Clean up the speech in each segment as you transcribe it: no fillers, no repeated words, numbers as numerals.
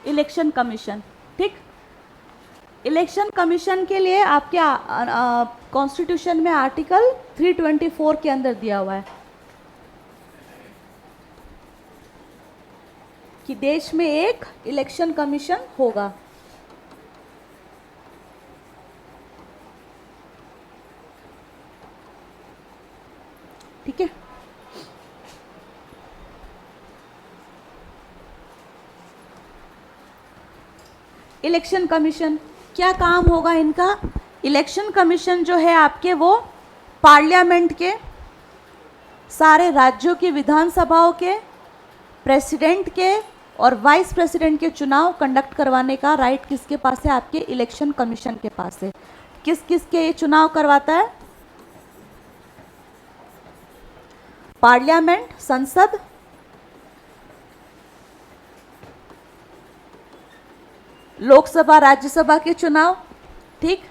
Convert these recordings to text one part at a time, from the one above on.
Election commission. ठीक, election commission के लिए आपके कॉन्स्टिट्यूशन में आर्टिकल 324 के अंदर दिया हुआ है कि देश में एक इलेक्शन कमीशन होगा। ठीक है, इलेक्शन कमीशन क्या काम होगा इनका? इलेक्शन कमीशन जो है आपके वो पार्लियामेंट के, सारे राज्यों की विधानसभाओं के, प्रेसिडेंट के और वाइस प्रेसिडेंट के चुनाव कंडक्ट करवाने का राइट किसके पास है? आपके इलेक्शन कमीशन के पास है। किस किस के ये चुनाव करवाता है? पार्लियामेंट, संसद, लोकसभा राज्यसभा के चुनाव, ठीक,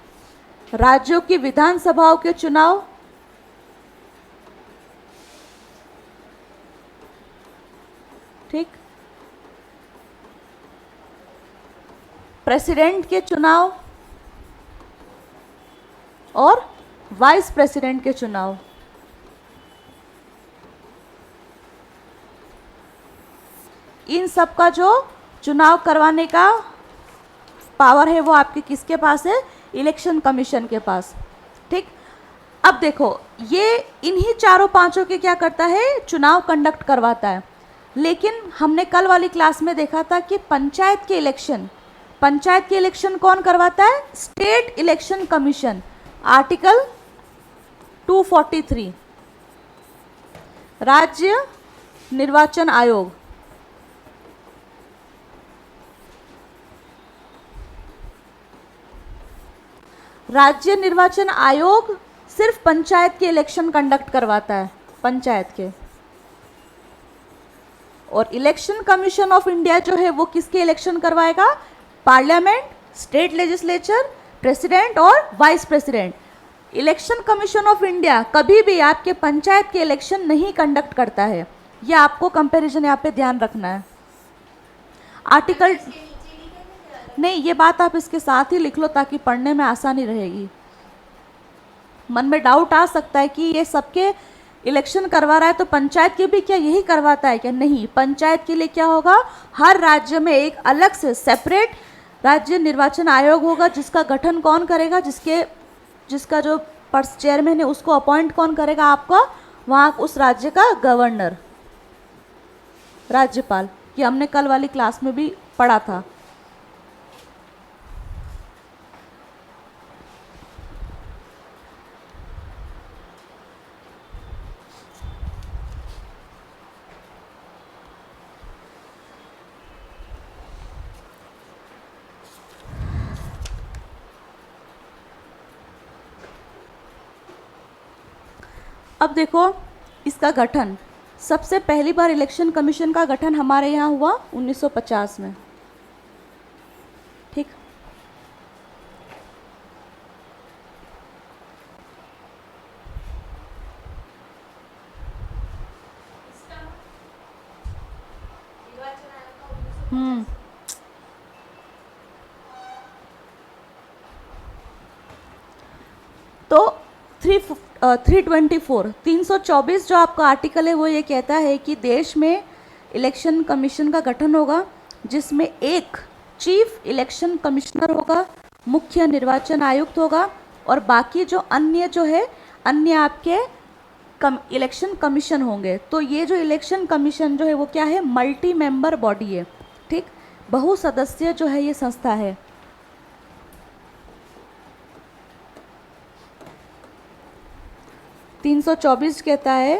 राज्यों की विधानसभाओं के चुनाव, ठीक, प्रेसिडेंट के चुनाव और वाइस प्रेसिडेंट के चुनाव। इन सब का जो चुनाव करवाने का पावर है वो आपके किसके पास है? इलेक्शन कमीशन के पास। ठीक, अब देखो ये इन्हीं चारों पांचों के क्या करता है? चुनाव कंडक्ट करवाता है। लेकिन हमने कल वाली क्लास में देखा था कि पंचायत के इलेक्शन कौन करवाता है? स्टेट इलेक्शन कमीशन, आर्टिकल 243, राज्य निर्वाचन आयोग। राज्य निर्वाचन आयोग सिर्फ पंचायत के इलेक्शन कंडक्ट करवाता है, पंचायत के। और इलेक्शन कमीशन ऑफ इंडिया जो है वो किसके इलेक्शन करवाएगा? पार्लियामेंट, स्टेट लेजिस्लेचर, प्रेसिडेंट और vice president. Election commission of India कभी भी आपके पंचायत के इलेक्शन नहीं कंडक्ट करता है। ये आपको कंपैरिजन यहाँ पे ध्यान रखना है। आर्टिकल नहीं, ये बात आप इसके साथ ही लिख लो ताकि पढ़ने में आसानी रहेगी। मन में डाउट आ सकता है कि ये सबके इलेक्शन करवा रहा है तो पंचायत के भी क्या यही करवाता है क्या? नहीं, पंचायत के लिए क्या होगा? हर राज्य में एक अलग से सेपरेट राज्य निर्वाचन आयोग होगा, जिसका गठन कौन करेगा? जिसका जो चेयरमैन है उसको अपॉइंट कौन करेगा? आपका वहाँ उस राज्य का गवर्नर, राज्यपाल। ये हमने कल वाली क्लास में भी पढ़ा था। अब देखो इसका गठन, सबसे पहली बार इलेक्शन कमीशन का गठन हमारे यहाँ हुआ 1950 में। ठीक, तो 324 जो आपका आर्टिकल है वो ये कहता है कि देश में इलेक्शन कमीशन का गठन होगा, जिसमें एक चीफ इलेक्शन कमिश्नर होगा, मुख्य निर्वाचन आयुक्त होगा और बाकी जो अन्य आपके इलेक्शन कमीशन होंगे। तो ये जो इलेक्शन कमीशन जो है वो क्या है? मल्टी मेंबर बॉडी है। ठीक, बहुसदस्यीय जो है ये संस्था है। तीन 324 कहता है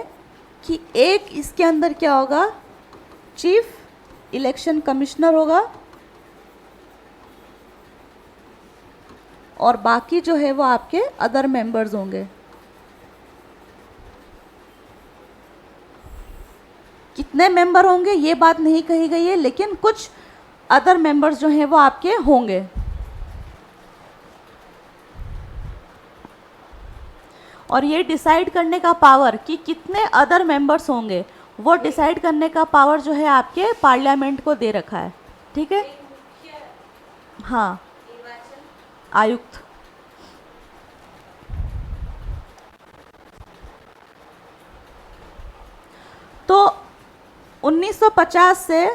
कि एक इसके अंदर क्या होगा? चीफ इलेक्शन कमिश्नर होगा और बाकी जो है वो आपके अदर मेंबर्स होंगे। कितने मेंबर होंगे ये बात नहीं कही गई है, लेकिन कुछ अदर मेंबर्स जो हैं वो आपके होंगे। और ये डिसाइड करने का पावर कि कितने अदर मेंबर्स होंगे, वो डिसाइड करने का पावर जो है आपके पार्लियामेंट को दे रखा है। ठीक है, हाँ, आयुक्त। तो 1950 से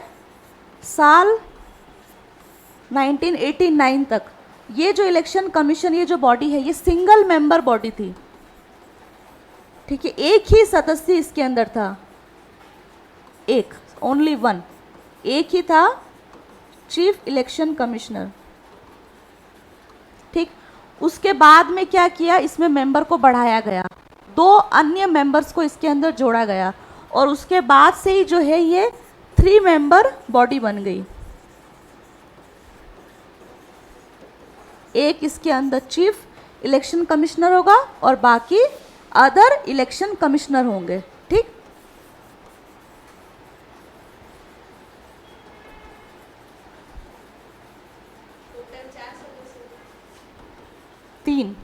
साल 1989 तक ये जो इलेक्शन कमीशन, ये जो बॉडी है, ये सिंगल मेंबर बॉडी थी। ठीक है, एक ही सदस्य इसके अंदर था, एक, ओनली वन, एक ही था, चीफ इलेक्शन कमिश्नर। ठीक, उसके बाद में क्या किया, इसमें मेंबर को बढ़ाया गया, 2 अन्य मेंबर्स को इसके अंदर जोड़ा गया, और उसके बाद से ही जो है ये 3 मेंबर बॉडी बन गई। एक इसके अंदर चीफ इलेक्शन कमिश्नर होगा और बाकी अदर इलेक्शन कमिश्नर होंगे। ठीक, तीन।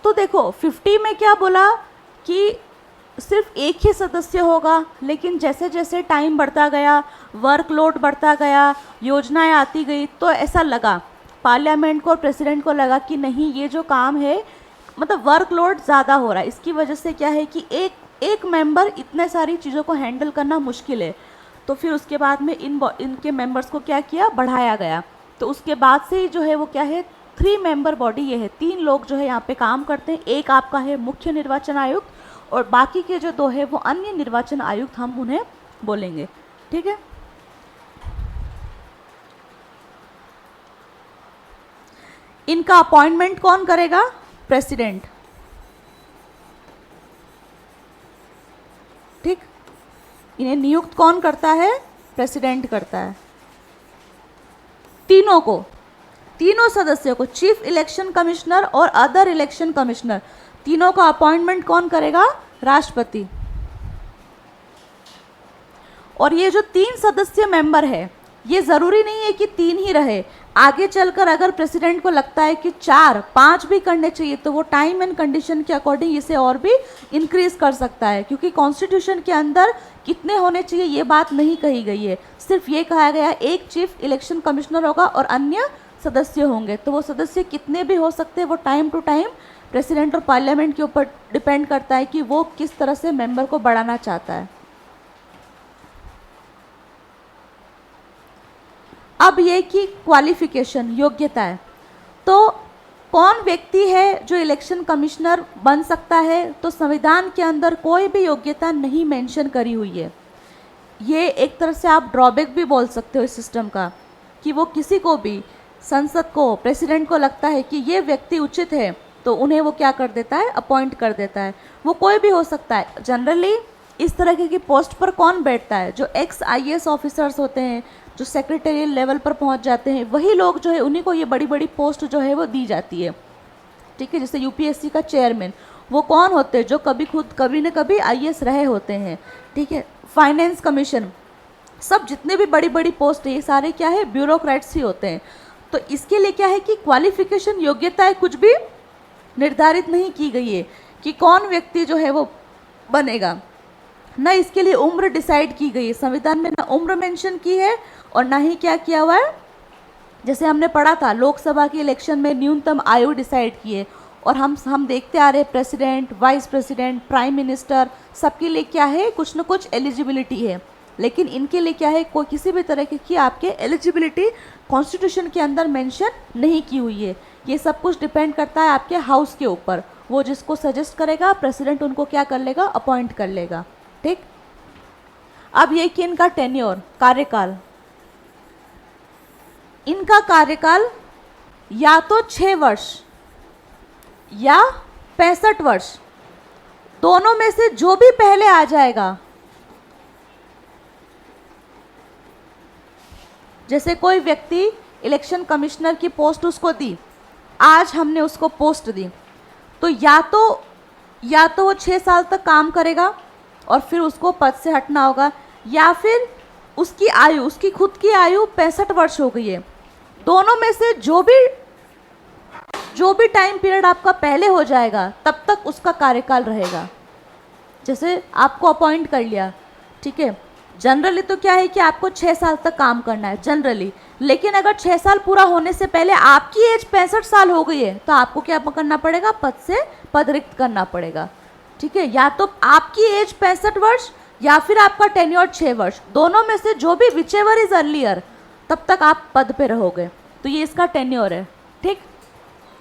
तो देखो 50 में क्या बोला कि सिर्फ एक ही सदस्य होगा, लेकिन जैसे जैसे टाइम बढ़ता गया, वर्कलोड बढ़ता गया, योजनाएं आती गई, तो ऐसा लगा पार्लियामेंट को और प्रेसिडेंट को लगा कि नहीं, ये जो काम है मतलब वर्कलोड ज़्यादा हो रहा है, इसकी वजह से क्या है कि एक मेंबर इतने सारी चीज़ों को हैंडल करना मुश्किल है। तो फिर उसके बाद में इनके मेंबर्स को क्या किया, बढ़ाया गया। तो उसके बाद से ही जो है वो क्या है, 3 मेंबर बॉडी ये है, 3 लोग जो है यहाँ पे काम करते हैं। एक आपका है मुख्य निर्वाचन आयुक्त और बाकी के जो 2 है वो अन्य निर्वाचन आयुक्त, हम उन्हें बोलेंगे। ठीक है, इनका अपॉइंटमेंट कौन करेगा, प्रेसिडेंट। ठीक, इन्हें नियुक्त कौन करता है, प्रेसिडेंट करता है। तीनों को, तीनों सदस्यों को, चीफ इलेक्शन कमिश्नर और अदर इलेक्शन कमिश्नर, तीनों का अपॉइंटमेंट कौन करेगा, राष्ट्रपति। और ये जो 3 सदस्य मेंबर है, ये ज़रूरी नहीं है कि 3 ही रहे, आगे चलकर अगर प्रेसिडेंट को लगता है कि 4, 5 भी करने चाहिए तो वो टाइम एंड कंडीशन के अकॉर्डिंग इसे और भी इंक्रीज कर सकता है, क्योंकि कॉन्स्टिट्यूशन के अंदर कितने होने चाहिए ये बात नहीं कही गई है, सिर्फ ये कहा गया है एक चीफ इलेक्शन कमिश्नर होगा और अन्य सदस्य होंगे। तो वो सदस्य कितने भी हो सकते हैं, वो टाइम टू टाइम प्रेसिडेंट और पार्लियामेंट के ऊपर डिपेंड करता है कि वो किस तरह से मेंबर को बढ़ाना चाहता है। अब ये कि क्वालिफिकेशन, योग्यता है, तो कौन व्यक्ति है जो इलेक्शन कमिश्नर बन सकता है, तो संविधान के अंदर कोई भी योग्यता नहीं मेंशन करी हुई है। ये एक तरह से आप ड्रॉबैक भी बोल सकते हो इस सिस्टम का, कि वो किसी को भी, संसद को, प्रेसिडेंट को लगता है कि ये व्यक्ति उचित है तो उन्हें वो क्या कर देता है, अपॉइंट कर देता है। वो कोई भी हो सकता है। जनरली इस तरह की पोस्ट पर कौन बैठता है, जो एक्स IAS ऑफिसर्स होते हैं, जो सेक्रेटरियल लेवल पर पहुंच जाते हैं, वही लोग जो है उन्हीं को ये बड़ी बड़ी पोस्ट जो है वो दी जाती है। ठीक है, जैसे UPSC का चेयरमैन, वो कौन होते हैं, जो कभी न कभी IAS रहे होते हैं। ठीक है, फाइनेंस कमीशन, सब जितने भी बड़ी बड़ी पोस्ट है ये सारे क्या है, ब्यूरोक्रेट्स ही होते हैं। तो इसके लिए क्या है कि क्वालिफिकेशन, योग्यता है, कुछ भी निर्धारित नहीं की गई है कि कौन व्यक्ति जो है वो बनेगा। न इसके लिए उम्र डिसाइड की गई है, संविधान में ना उम्र मेंशन की है और ना ही क्या किया हुआ है, जैसे हमने पढ़ा था लोकसभा के इलेक्शन में न्यूनतम आयु डिसाइड की है। और हम देखते आ रहे हैं president, vice president, prime minister, सबके लिए क्या है, कुछ न कुछ एलिजिबिलिटी है। लेकिन इनके लिए क्या है, कोई किसी भी तरह की आपके एलिजिबिलिटी कॉन्स्टिट्यूशन के अंदर मेंशन नहीं की हुई है। ये सब कुछ डिपेंड करता है आपके हाउस के ऊपर, वो जिसको सजेस्ट करेगा प्रेसिडेंट उनको क्या कर लेगा, अपॉइंट कर लेगा। ठीक, अब ये कि इनका टेन्योर, कार्यकाल, इनका कार्यकाल या तो 6 वर्ष या 65 वर्ष, दोनों में से जो भी पहले आ जाएगा। जैसे कोई व्यक्ति इलेक्शन कमिश्नर की पोस्ट उसको दी, आज हमने उसको पोस्ट दी, तो या तो वो 6 साल तक काम करेगा और फिर उसको पद से हटना होगा, या फिर उसकी आयु, उसकी खुद की आयु 65 वर्ष हो गई है, दोनों में से जो भी टाइम पीरियड आपका पहले हो जाएगा तब तक उसका कार्यकाल रहेगा। जैसे आपको अपॉइंट कर लिया, ठीक है, जनरली तो क्या है कि आपको 6 साल तक काम करना है जनरली, लेकिन अगर 6 साल पूरा होने से पहले आपकी एज 65 साल हो गई है तो आपको क्या करना पड़ेगा, पद से पद रिक्त करना पड़ेगा। ठीक है, या तो आपकी एज 65 वर्ष या फिर आपका टेन्योर 6 वर्ष, दोनों में से जो भी विचेवर इज अर्लियर तब तक आप पद पे रहोगे। तो ये इसका टेन्योर है। ठीक,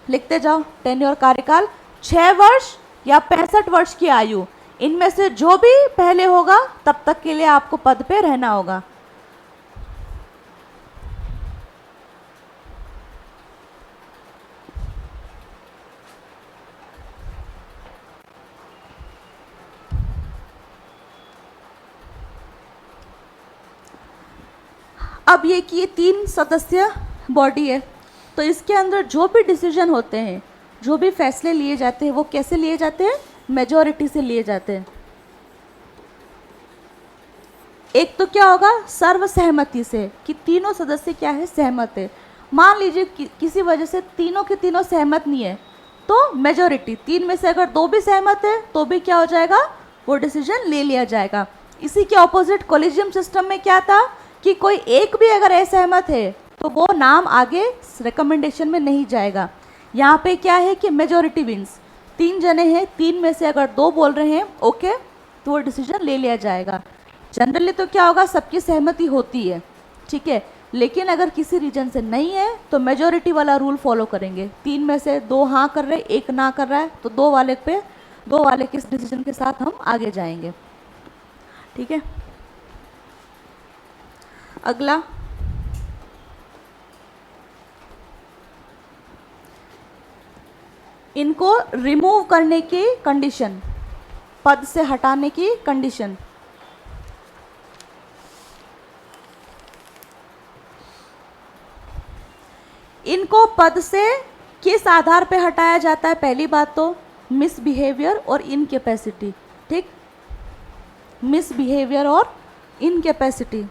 लिखते जाओ, टेन्योर कार्यकाल 6 वर्ष या 65 वर्ष की आयु, इनमें से जो भी पहले होगा तब तक के लिए आपको पद पे रहना होगा। अब ये कि ये 3 सदस्य बॉडी है, तो इसके अंदर जो भी डिसीजन होते हैं, जो भी फैसले लिए जाते हैं, वो कैसे लिए जाते हैं, मेजॉरिटी से लिए जाते हैं। एक तो क्या होगा, सर्वसहमति से, कि तीनों सदस्य क्या है, सहमत है। मान लीजिए किसी वजह से तीनों के तीनों सहमत नहीं है तो मेजॉरिटी, 3 में से अगर 2 भी सहमत है तो भी क्या हो जाएगा, वो डिसीजन ले लिया जाएगा। इसी के ऑपोजिट कोलिजियम सिस्टम में क्या था कि कोई एक भी अगर असहमत है तो वो नाम आगे रिकमेंडेशन में नहीं जाएगा। यहाँ पे क्या है कि मेजॉरिटी विंस, 3 जने हैं, 3 में से अगर 2 बोल रहे हैं ओके तो वो डिसीजन ले लिया जाएगा। जनरली तो क्या होगा, सबकी सहमति होती है, ठीक है, लेकिन अगर किसी रीजन से नहीं है तो मेजॉरिटी वाला रूल फॉलो करेंगे। 3 में से 2 हाँ कर रहे, 1 ना कर रहा है, तो 2 वाले किस डिसीजन के साथ हम आगे जाएंगे। ठीक है, अगला इनको रिमूव करने की कंडीशन, पद से हटाने की कंडीशन। इनको पद से किस आधार पे हटाया जाता है, पहली बात तो मिसबिहेवियर और इनकेपेसिटी। ठीक, मिसबिहेवियर और इनकेपेसिटी।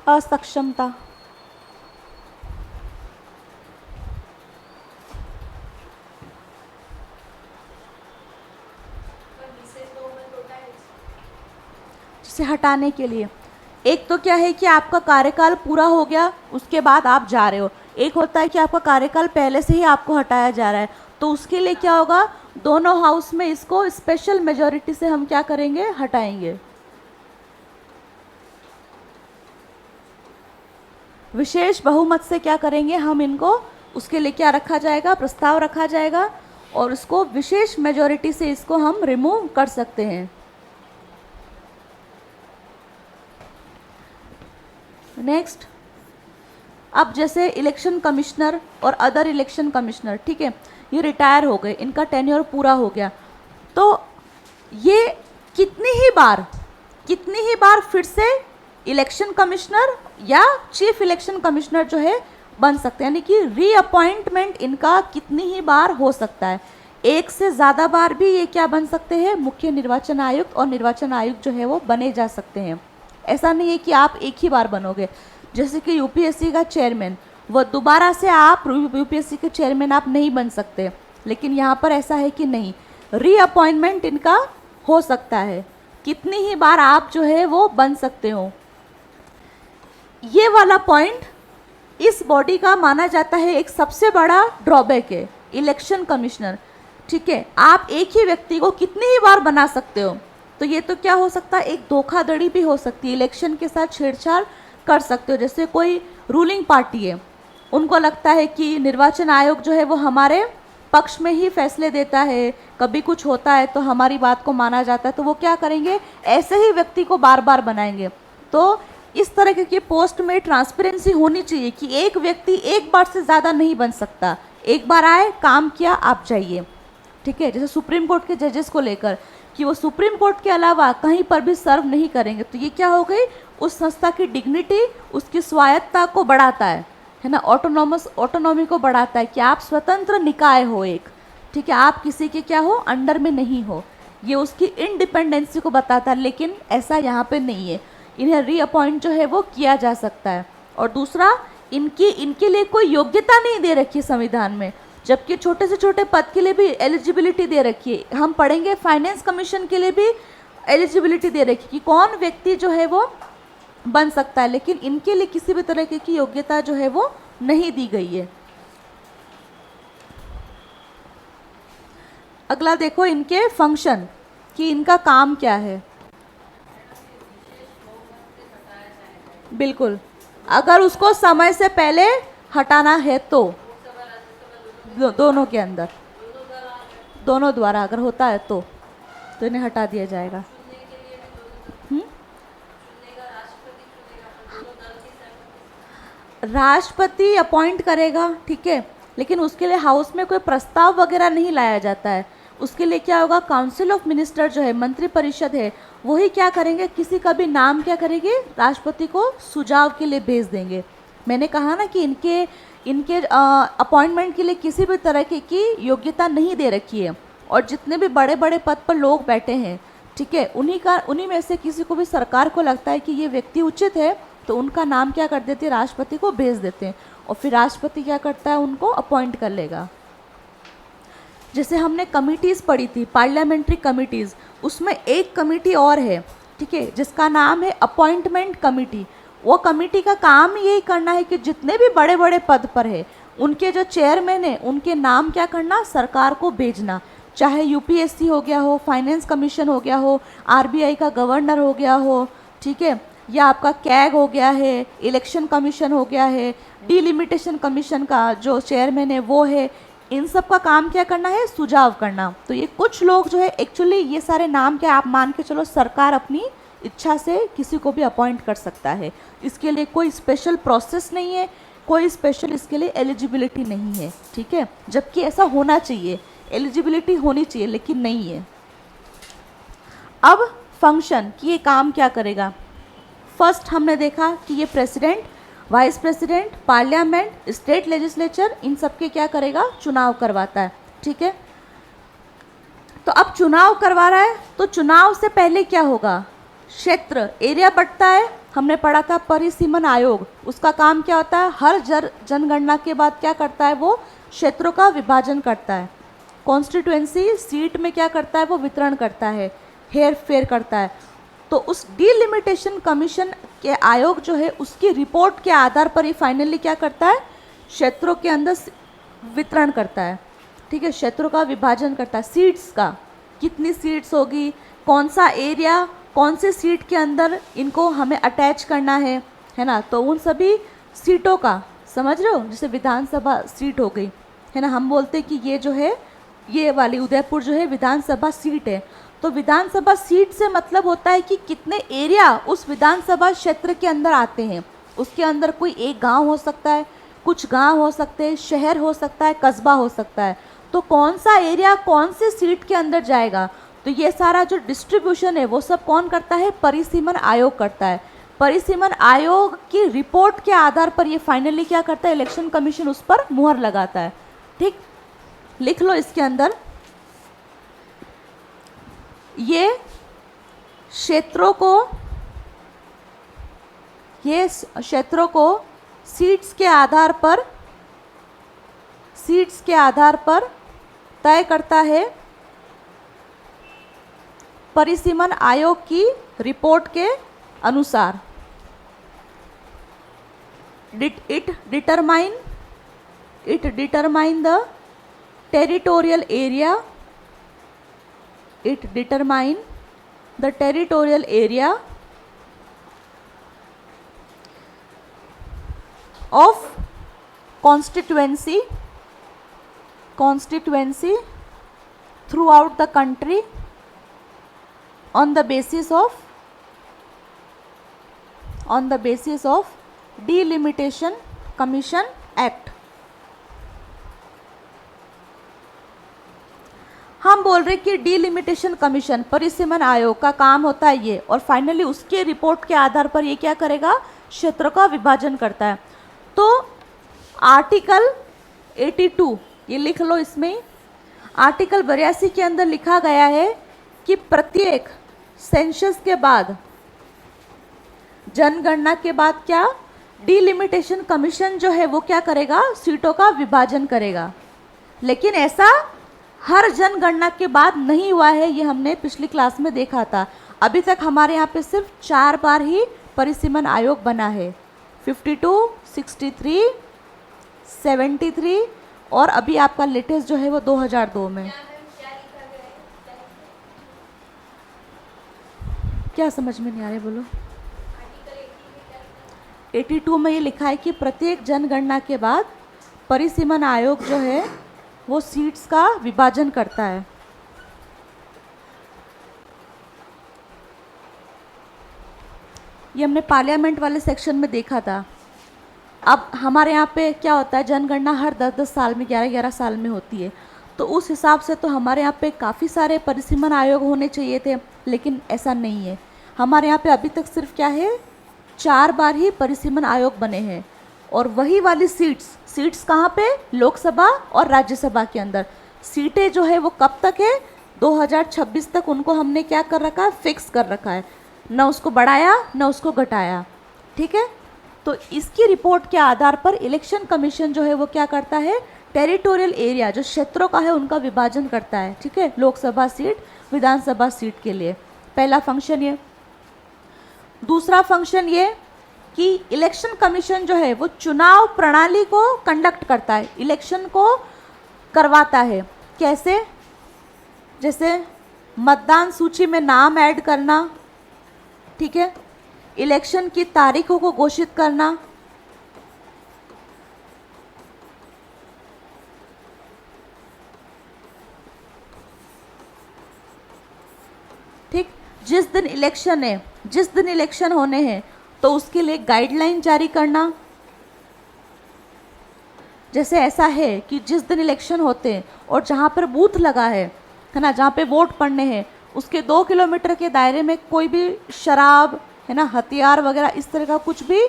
असक्षमता, जिसे हटाने के लिए एक तो क्या है कि आपका कार्यकाल पूरा हो गया उसके बाद आप जा रहे हो, एक होता है कि आपका कार्यकाल पहले से ही आपको हटाया जा रहा है, तो उसके लिए क्या होगा, दोनों हाउस में इसको स्पेशल मेजॉरिटी से हम क्या करेंगे, हटाएंगे। विशेष बहुमत से क्या करेंगे हम इनको, उसके लिए क्या रखा जाएगा, प्रस्ताव रखा जाएगा और उसको विशेष मेजॉरिटी से इसको हम रिमूव कर सकते हैं। नेक्स्ट, अब जैसे इलेक्शन कमिश्नर और अदर इलेक्शन कमिश्नर, ठीक है, ये रिटायर हो गए, इनका टेन्योर पूरा हो गया, तो ये कितनी ही बार फिर से इलेक्शन कमिश्नर या चीफ इलेक्शन कमिश्नर जो है बन सकते हैं, यानी कि रीअपॉइंटमेंट इनका कितनी ही बार हो सकता है। एक से ज़्यादा बार भी ये क्या बन सकते हैं, मुख्य निर्वाचन आयुक्त और निर्वाचन आयुक्त जो है वो बने जा सकते हैं। ऐसा नहीं है कि आप एक ही बार बनोगे, जैसे कि यूपीएससी का चेयरमैन, वो दोबारा से आप यूपीएससी के चेयरमैन आप नहीं बन सकते, लेकिन यहाँ पर ऐसा है कि नहीं, रीअपॉइंटमेंट इनका हो सकता है, कितनी ही बार आप जो है वो बन सकते हो। ये वाला पॉइंट इस बॉडी का माना जाता है एक सबसे बड़ा ड्रॉबैक है, इलेक्शन कमिश्नर। ठीक है, आप एक ही व्यक्ति को कितनी ही बार बना सकते हो, तो ये तो क्या हो सकता है, एक धोखाधड़ी भी हो सकती है, इलेक्शन के साथ छेड़छाड़ कर सकते हो। जैसे कोई रूलिंग पार्टी है, उनको लगता है कि निर्वाचन आयोग जो है वो हमारे पक्ष में ही फैसले देता है, कभी कुछ होता है तो हमारी बात को माना जाता है, तो वो क्या करेंगे, ऐसे ही व्यक्ति को बार बार बनाएंगे। तो इस तरह की पोस्ट में ट्रांसपेरेंसी होनी चाहिए कि एक व्यक्ति एक बार से ज़्यादा नहीं बन सकता, एक बार आए, काम किया, आप जाइए। ठीक है, जैसे सुप्रीम कोर्ट के जजेस को लेकर कि वो सुप्रीम कोर्ट के अलावा कहीं पर भी सर्व नहीं करेंगे, तो ये क्या हो गई, उस संस्था की डिग्निटी, उसकी स्वायत्ता को बढ़ाता है। है ना, ऑटोनॉमी को बढ़ाता है कि आप स्वतंत्र निकाय हो एक, ठीक है, आप किसी के क्या हो, अंडर में नहीं हो, ये उसकी इंडिपेंडेंसी को बताता है। लेकिन ऐसा यहाँ पे नहीं है, इन्हें रीअपॉइंट जो है वो किया जा सकता है। और दूसरा, इनके लिए कोई योग्यता नहीं दे रखी है संविधान में, जबकि छोटे से छोटे पद के लिए भी एलिजिबिलिटी दे रखी है। हम पढ़ेंगे फाइनेंस कमीशन के लिए भी एलिजिबिलिटी दे रखी कि कौन व्यक्ति जो है वो बन सकता है, लेकिन इनके लिए किसी भी तरह की योग्यता जो है वो नहीं दी गई है। अगला देखो इनके फंक्शन, कि इनका काम क्या है। बिल्कुल, अगर उसको समय से पहले हटाना है तो दोनों के अंदर, दोनों द्वारा अगर होता है तो इन्हें हटा दिया जाएगा। राष्ट्रपति अपॉइंट करेगा, ठीक है, लेकिन उसके लिए हाउस में कोई प्रस्ताव वगैरह नहीं लाया जाता है। उसके लिए क्या होगा, काउंसिल ऑफ मिनिस्टर जो है, मंत्री परिषद है, वही क्या करेंगे, किसी का भी नाम क्या करेंगे, राष्ट्रपति को सुझाव के लिए भेज देंगे। मैंने कहा ना कि इनके अपॉइंटमेंट के लिए किसी भी तरह की योग्यता नहीं दे रखी है। और जितने भी बड़े बड़े पद पर लोग बैठे हैं, ठीक है, उन्हीं में से किसी को भी सरकार को लगता है कि ये व्यक्ति उचित है, तो उनका नाम क्या कर देते हैं, राष्ट्रपति को भेज देते हैं, और फिर राष्ट्रपति क्या करता है, उनको अपॉइंट कर लेगा। जैसे हमने कमिटीज़ पढ़ी थी, पार्लियामेंट्री कमिटीज़, उसमें एक कमेटी और है, ठीक है, जिसका नाम है अपॉइंटमेंट कमेटी। वो कमेटी का काम यही करना है कि जितने भी बड़े बड़े पद पर है, उनके जो चेयरमैन है, उनके नाम क्या करना, सरकार को भेजना। चाहे यूपीएससी हो गया हो, फाइनेंस कमीशन हो गया हो, आरबीआई का गवर्नर हो गया हो, ठीक है, या आपका कैग हो गया है, इलेक्शन कमीशन हो गया है, डिलिमिटेशन कमीशन का जो चेयरमैन है वो है, इन सब का काम क्या करना है, सुझाव करना। तो ये कुछ लोग जो है, एक्चुअली ये सारे नाम क्या आप मान के चलो, सरकार अपनी इच्छा से किसी को भी अपॉइंट कर सकता है। इसके लिए कोई स्पेशल प्रोसेस नहीं है, कोई स्पेशल इसके लिए एलिजिबिलिटी नहीं है, ठीक है, जबकि ऐसा होना चाहिए, एलिजिबिलिटी होनी चाहिए, लेकिन नहीं है। अब फंक्शन कि ये काम क्या करेगा। फर्स्ट हमने देखा कि ये president, vice president, parliament, state legislature, इन सब के क्या करेगा, चुनाव करवाता है, ठीक है। तो अब चुनाव करवा रहा है, तो चुनाव से पहले क्या होगा, क्षेत्र, एरिया बढ़ता है। हमने पढ़ा था परिसीमन आयोग, उसका काम क्या होता है, हर जनगणना के बाद क्या करता है, वो क्षेत्रों का विभाजन करता है। कॉन्स्टिट्यूएंसी सीट में क्या करता है, वो वितरण करता है, हेर फेर करता है। तो उस डिलिमिटेशन कमीशन के आयोग जो है, उसकी रिपोर्ट के आधार पर ही फाइनली क्या करता है, क्षेत्रों के अंदर वितरण करता है, ठीक है, क्षेत्रों का विभाजन करता है। सीट्स का, कितनी सीट्स होगी, कौन सा एरिया, कौन से सीट के अंदर इनको हमें अटैच करना है ना, तो उन सभी सीटों का, समझ रहे हो, जैसे विधानसभा सीट हो गई, है ना, हम बोलते हैं कि ये जो है, ये वाली उदयपुर जो है विधानसभा सीट है। तो विधानसभा सीट से मतलब होता है कि कितने एरिया उस विधानसभा क्षेत्र के अंदर आते हैं। उसके अंदर कोई एक गांव हो सकता है, कुछ गांव हो सकते हैं, शहर हो सकता है, कस्बा हो सकता है। तो कौन सा एरिया कौन सी सीट के अंदर जाएगा, तो ये सारा जो डिस्ट्रीब्यूशन है वो सब कौन करता है, परिसीमन आयोग करता है। परिसीमन आयोग की रिपोर्ट के आधार पर ये फाइनली क्या करता है, इलेक्शन कमीशन उस पर मुहर लगाता है, ठीक। लिख लो इसके अंदर, ये क्षेत्रों को सीट्स के आधार पर तय करता है परिसीमन आयोग की रिपोर्ट के अनुसार। It determine the territorial area, it determine the territorial area of constituency throughout the country on the basis of Delimitation Commission Act। हम बोल रहे कि डिलिमिटेशन कमीशन, परिसीमन आयोग का काम होता है ये, और फाइनली उसके रिपोर्ट के आधार पर ये क्या करेगा, क्षेत्र का विभाजन करता है। तो आर्टिकल 82 ये लिख लो इसमें। आर्टिकल 82 के अंदर लिखा गया है कि प्रत्येक सेंसस के बाद, जनगणना के बाद क्या, डिलिमिटेशन कमीशन जो है वो क्या करेगा, सीटों का विभाजन करेगा। लेकिन ऐसा हर जनगणना के बाद नहीं हुआ है, ये हमने पिछली क्लास में देखा था। अभी तक हमारे यहाँ पे सिर्फ 4 बार ही परिसीमन आयोग बना है, 52, 63, 73 और अभी आपका लेटेस्ट जो है वो 2002 में। क्या समझ में नहीं आ रहा है, बोलो। 82 में ये लिखा है कि प्रत्येक जनगणना के बाद परिसीमन आयोग जो है वो सीट्स का विभाजन करता है। ये हमने पार्लियामेंट वाले सेक्शन में देखा था। अब हमारे यहाँ पे क्या होता है, जनगणना हर 10-10 साल में, 11-11 साल में होती है, तो उस हिसाब से तो हमारे यहाँ पे काफ़ी सारे परिसीमन आयोग होने चाहिए थे, लेकिन ऐसा नहीं है। हमारे यहाँ पे अभी तक सिर्फ क्या है, 4 बार ही परिसीमन आयोग बने हैं। और वही वाली सीट्स कहाँ पे, लोकसभा और राज्यसभा के अंदर। सीटें जो है वो कब तक है, 2026 तक उनको हमने क्या कर रखा है, फिक्स कर रखा है, न उसको बढ़ाया न उसको घटाया। ठीक है, तो इसकी रिपोर्ट के आधार पर इलेक्शन कमीशन जो है वो क्या करता है, टेरिटोरियल एरिया जो क्षेत्रों का है उनका विभाजन करता है। ठीक है, लोकसभा सीट, विधानसभा सीट के लिए पहला फंक्शन ये। दूसरा फंक्शन ये कि इलेक्शन कमीशन जो है वो चुनाव प्रणाली को कंडक्ट करता है, इलेक्शन को करवाता है। कैसे, जैसे मतदान सूची में नाम ऐड करना, ठीक है, इलेक्शन की तारीखों को घोषित करना, ठीक, जिस दिन इलेक्शन है, जिस दिन इलेक्शन होने हैं तो उसके लिए गाइडलाइन जारी करना। जैसे ऐसा है कि जिस दिन इलेक्शन होते हैं और जहाँ पर बूथ लगा है ना, जहाँ पे वोट पड़ने हैं, उसके 2 किलोमीटर के दायरे में कोई भी शराब है ना, हथियार वगैरह इस तरह का कुछ भी,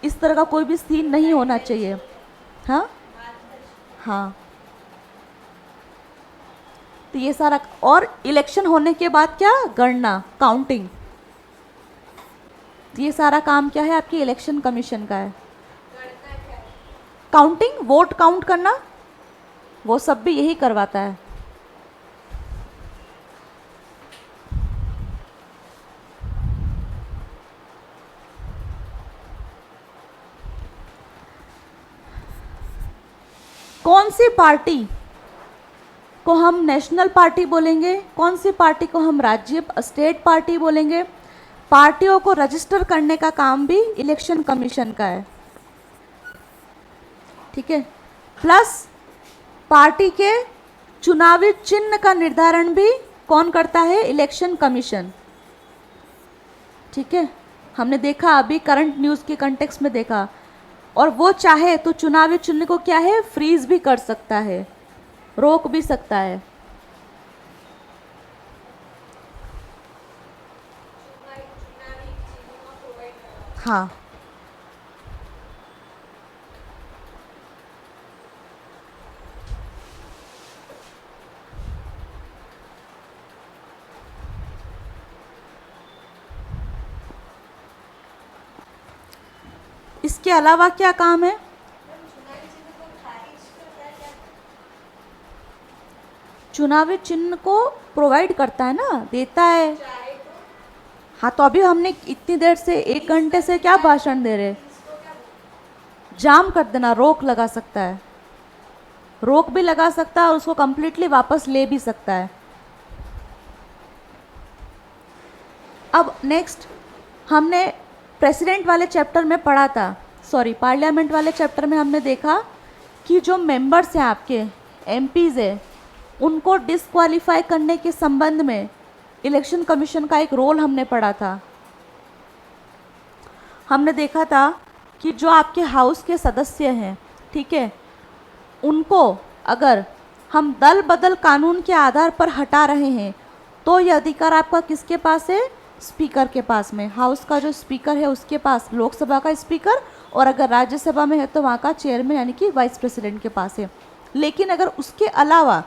इस तरह का कोई भी सीन नहीं होना चाहिए। हाँ हाँ, तो ये सारा। और इलेक्शन होने के बाद क्या, गणना, काउंटिंग, ये सारा काम क्या है, आपके इलेक्शन कमीशन का है। काउंटिंग, वोट काउंट करना, वो सब भी यही करवाता है। कौन सी पार्टी को हम नेशनल पार्टी बोलेंगे, कौन सी पार्टी को हम राज्य स्टेट पार्टी बोलेंगे, पार्टियों को रजिस्टर करने का काम भी इलेक्शन कमीशन का है। ठीक है, प्लस पार्टी के चुनावी चिन्ह का निर्धारण भी कौन करता है, इलेक्शन कमीशन। ठीक है, हमने देखा अभी करंट न्यूज़ के कंटेक्स्ट में देखा। और वो चाहे तो चुनावी चिन्ह को क्या है, फ्रीज भी कर सकता है, रोक भी सकता है। हाँ, इसके अलावा क्या काम है, चुनावी चिन्ह को प्रोवाइड करता है ना, देता है। हाँ, तो अभी हमने इतनी देर से 1 घंटे से क्या भाषण दे रहे, जाम कर देना, रोक लगा सकता है, रोक भी लगा सकता है और उसको कंप्लीटली वापस ले भी सकता है। अब नेक्स्ट हमने प्रेसिडेंट वाले चैप्टर में पढ़ा था, सॉरी पार्लियामेंट वाले चैप्टर में हमने देखा कि जो मेंबर्स हैं आपके, एमपीज़ है, उनको डिस्क्वालीफाई करने के संबंध में इलेक्शन कमीशन का एक रोल हमने पढ़ा था। हमने देखा था कि जो आपके हाउस के सदस्य हैं, ठीक है, उनको अगर हम दल बदल कानून के आधार पर हटा रहे हैं तो ये अधिकार आपका किसके पास है, स्पीकर के पास में, हाउस का जो स्पीकर है उसके पास, लोकसभा का स्पीकर, और अगर राज्यसभा में है तो वहाँ का चेयरमैन यानी कि वाइस प्रेसिडेंट के पास है। लेकिन अगर उसके अलावा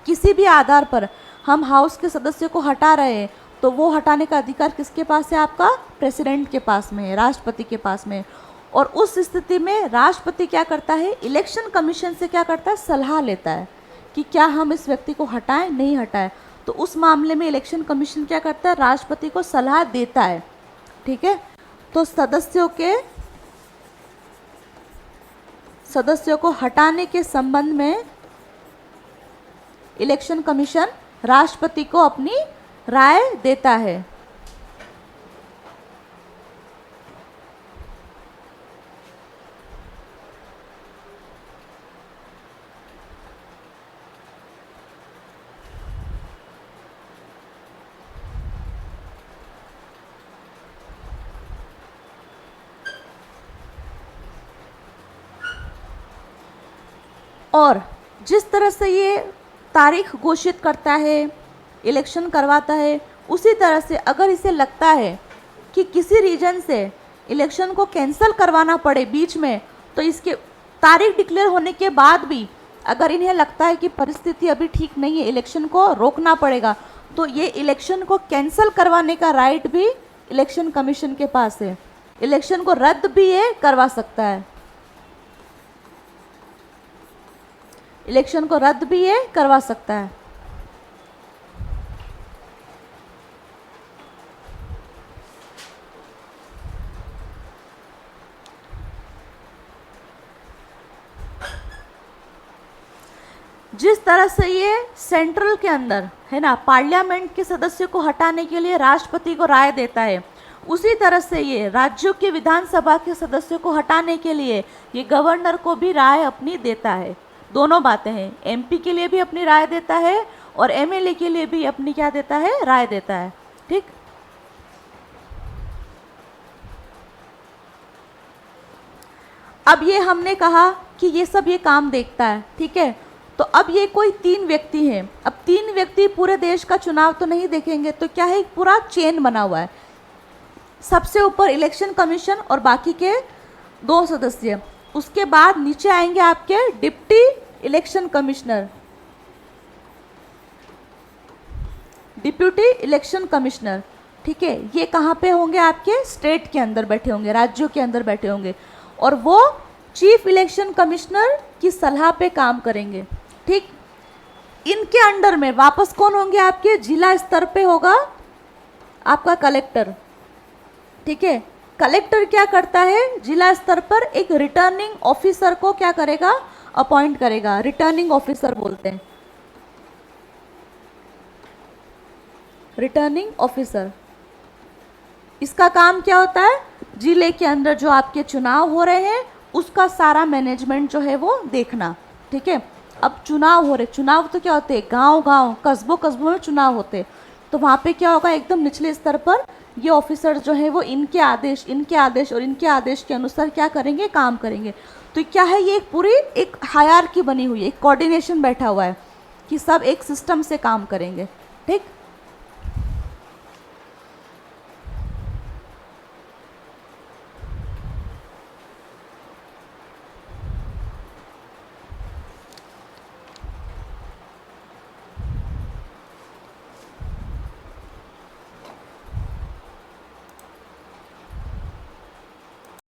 किसी भी आधार पर हम हाउस के सदस्य को हटा रहे हैं तो वो हटाने का अधिकार किसके पास है? आपका प्रेसिडेंट के पास में है, राष्ट्रपति के पास में। और उस स्थिति में राष्ट्रपति क्या करता है? इलेक्शन कमीशन से क्या करता है? सलाह लेता है कि क्या हम इस व्यक्ति को हटाएं, नहीं हटाएं। तो उस मामले में इलेक्शन कमीशन क्या करता है? राष्ट्रपति को सलाह देता है। ठीक है, तो सदस्यों को हटाने के संबंध में इलेक्शन कमीशन राष्ट्रपति को अपनी राय देता है। और जिस तरह से ये तारीख घोषित करता है, इलेक्शन करवाता है, उसी तरह से अगर इसे लगता है कि किसी रीजन से इलेक्शन को कैंसिल करवाना पड़े बीच में, तो इसके तारीख डिक्लेयर होने के बाद भी अगर इन्हें लगता है कि परिस्थिति अभी ठीक नहीं है, इलेक्शन को रोकना पड़ेगा, तो ये इलेक्शन को कैंसिल करवाने का राइट भी इलेक्शन कमीशन के पास है। इलेक्शन को रद्द भी ये करवा सकता है, इलेक्शन को रद्द भी ये करवा सकता है। जिस तरह से ये सेंट्रल के अंदर है ना, पार्लियामेंट के सदस्य को हटाने के लिए राष्ट्रपति को राय देता है, उसी तरह से ये राज्यों के विधानसभा के सदस्यों को हटाने के लिए ये गवर्नर को भी राय अपनी देता है। दोनों बातें हैं, एमपी के लिए भी अपनी राय देता है और एमएलए के लिए भी अपनी क्या देता है? राय देता है। ठीक, अब ये हमने कहा कि ये सब ये काम देखता है। ठीक है, तो अब ये कोई 3 व्यक्ति हैं। अब 3 व्यक्ति पूरे देश का चुनाव तो नहीं देखेंगे, तो क्या है? एक पूरा चेन बना हुआ है। सबसे ऊपर इलेक्शन कमीशन और बाकी के 2 सदस्य, उसके बाद नीचे आएंगे आपके deputy election commissioner, deputy election commissioner. ठीक है, ये कहाँ पे होंगे? आपके स्टेट के अंदर बैठे होंगे, राज्यों के अंदर बैठे होंगे, और वो चीफ इलेक्शन कमिश्नर की सलाह पे काम करेंगे। ठीक, इनके अंडर में वापस कौन होंगे? आपके जिला स्तर पे होगा आपका कलेक्टर। ठीक है, कलेक्टर क्या करता है? जिला स्तर पर एक रिटर्निंग ऑफिसर को क्या करेगा? अपॉइंट करेगा। रिटर्निंग ऑफिसर बोलते हैं, रिटर्निंग ऑफिसर। इसका काम क्या होता है? जिले के अंदर जो आपके चुनाव हो रहे हैं उसका सारा मैनेजमेंट जो है वो देखना। ठीक है, अब चुनाव हो रहे, चुनाव तो क्या होते हैं? गांव-गांव, कस्बों में चुनाव होते हैं, तो वहाँ पे क्या होगा? एकदम निचले स्तर पर ये ऑफिसर जो है वो इनके आदेश और इनके आदेश के अनुसार क्या करेंगे? काम करेंगे। तो क्या है? ये एक पूरी एक हायरार्की बनी हुई है, एक कोऑर्डिनेशन बैठा हुआ है कि सब एक सिस्टम से काम करेंगे। ठीक,